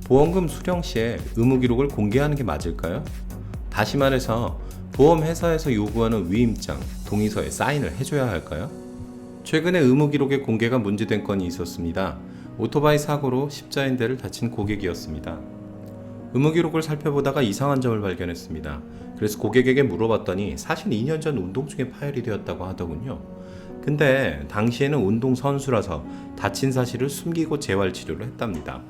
보험금 수령 시에 의무 기록을 공개하는 게 맞을까요? 다시 말해서 보험회사에서 요구하는 위임장, 동의서에 사인을 해줘야 할까요? 최근에 의무 기록의 공개가 문제된 건이 있었습니다. 오토바이 사고로 십자인대를 다친 고객이었습니다. 의무 기록을 살펴보다가 이상한 점을 발견했습니다. 그래서 고객에게 물어봤더니 사실 2년 전 운동 중에 파열이 되었다고 하더군요. 근데 당시에는 운동선수라서 다친 사실을 숨기고 재활치료를 했답니다.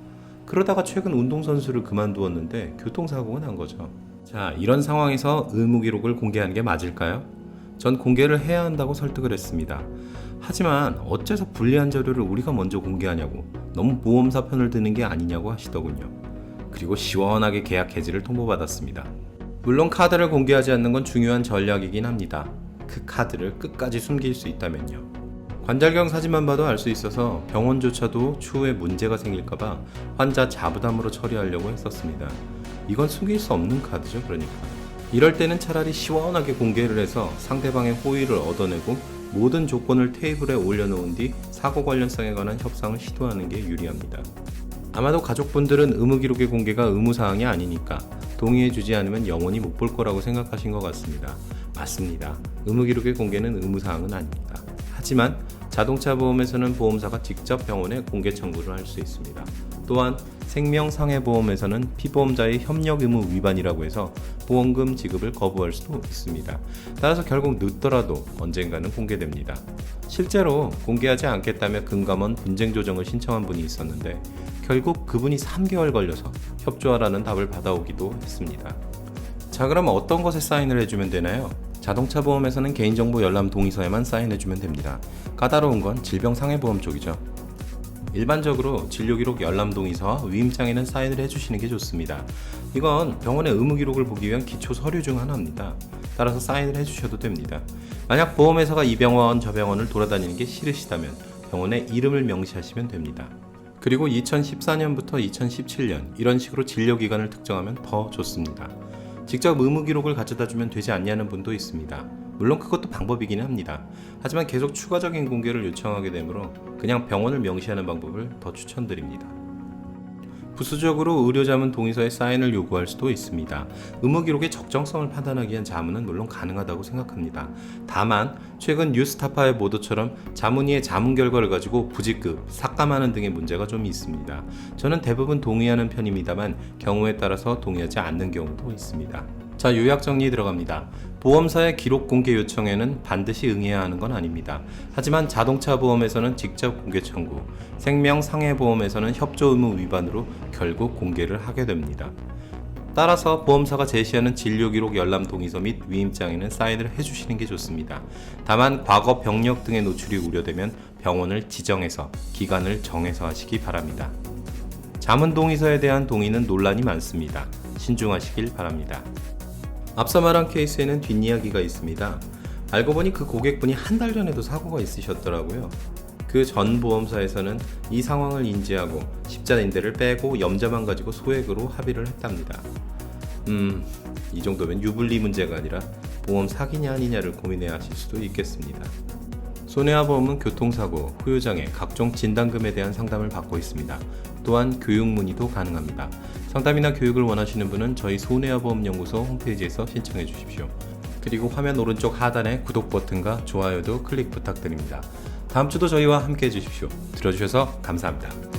그러다가 최근 운동선수를 그만두었는데 교통사고가 난 거죠. 자, 이런 상황에서 의무 기록을 공개하는 게 맞을까요? 전 공개를 해야 한다고 설득을 했습니다. 하지만 어째서 불리한 자료를 우리가 먼저 공개하냐고, 너무 보험사 편을 드는 게 아니냐고 하시더군요. 그리고 시원하게 계약 해지를 통보받았습니다. 물론 카드를 공개하지 않는 건 중요한 전략이긴 합니다. 그 카드를 끝까지 숨길 수 있다면요. 관절경 사진만 봐도 알 수 있어서 병원조차도 추후에 문제가 생길까봐 환자 자부담으로 처리하려고 했었습니다. 이건 숨길 수 없는 카드죠, 그러니까. 이럴 때는 차라리 시원하게 공개를 해서 상대방의 호의를 얻어내고 모든 조건을 테이블에 올려놓은 뒤 사고 관련성에 관한 협상을 시도하는 게 유리합니다. 아마도 가족분들은 의무 기록의 공개가 의무사항이 아니니까 동의해주지 않으면 영원히 못 볼 거라고 생각하신 것 같습니다. 맞습니다. 의무 기록의 공개는 의무사항은 아닙니다. 하지만 자동차 보험에서는 보험사가 직접 병원에 공개 청구를 할 수 있습니다. 또한 생명상해보험에서는 피보험자의 협력 의무 위반이라고 해서 보험금 지급을 거부할 수도 있습니다. 따라서 결국 늦더라도 언젠가는 공개됩니다. 실제로 공개하지 않겠다며 금감원 분쟁 조정을 신청한 분이 있었는데 결국 그분이 3개월 걸려서 협조하라는 답을 받아오기도 했습니다. 자, 그럼 어떤 것에 사인을 해주면 되나요? 자동차 보험에서는 개인정보 열람 동의서에만 사인해주면 됩니다. 까다로운 건 질병상해보험 쪽이죠. 일반적으로 진료기록 열람 동의서와 위임장에는 사인을 해주시는 게 좋습니다. 이건 병원의 의무 기록을 보기 위한 기초 서류 중 하나입니다. 따라서 사인을 해주셔도 됩니다. 만약 보험회사가 이 병원 저 병원을 돌아다니는 게 싫으시다면 병원의 이름을 명시하시면 됩니다. 그리고 2014년부터 2017년 이런 식으로 진료기간을 특정하면 더 좋습니다. 직접 의무 기록을 가져다 주면 되지 않냐는 분도 있습니다. 물론 그것도 방법이긴 합니다. 하지만 계속 추가적인 공개를 요청하게 되므로 그냥 병원을 명시하는 방법을 더 추천드립니다. 부수적으로 의료자문 동의서에 사인을 요구할 수도 있습니다. 의무 기록의 적정성을 판단하기 위한 자문은 물론 가능하다고 생각합니다. 다만 최근 뉴스타파의 보도처럼 자문위의 자문 결과를 가지고 부직급, 삭감하는 등의 문제가 좀 있습니다. 저는 대부분 동의하는 편입니다만 경우에 따라서 동의하지 않는 경우도 있습니다. 자, 요약 정리 들어갑니다. 보험사의 기록 공개 요청에는 반드시 응해야 하는 건 아닙니다. 하지만 자동차 보험에서는 직접 공개 청구, 생명상해보험에서는 협조 의무 위반으로 결국 공개를 하게 됩니다. 따라서 보험사가 제시하는 진료기록 열람 동의서 및 위임장에는 사인을 해주시는 게 좋습니다. 다만 과거 병력 등의 노출이 우려되면 병원을 지정해서 기간을 정해서 하시기 바랍니다. 자문 동의서에 대한 동의는 논란이 많습니다. 신중하시길 바랍니다. 앞서 말한 케이스에는 뒷이야기가 있습니다. 알고 보니 그 고객분이 한 달 전에도 사고가 있으셨더라고요. 그 전 보험사에서는 이 상황을 인지하고 십자인대를 빼고 염자만 가지고 소액으로 합의를 했답니다. 이 정도면 유불리 문제가 아니라 보험 사기냐 아니냐를 고민해야 하실 수도 있겠습니다. 손해화보험은 교통사고, 후유장애, 각종 진단금에 대한 상담을 받고 있습니다. 또한 교육 문의도 가능합니다. 상담이나 교육을 원하시는 분은 저희 손해화보험연구소 홈페이지에서 신청해 주십시오. 그리고 화면 오른쪽 하단에 구독 버튼과 좋아요도 클릭 부탁드립니다. 다음 주도 저희와 함께 해주십시오. 들어주셔서 감사합니다.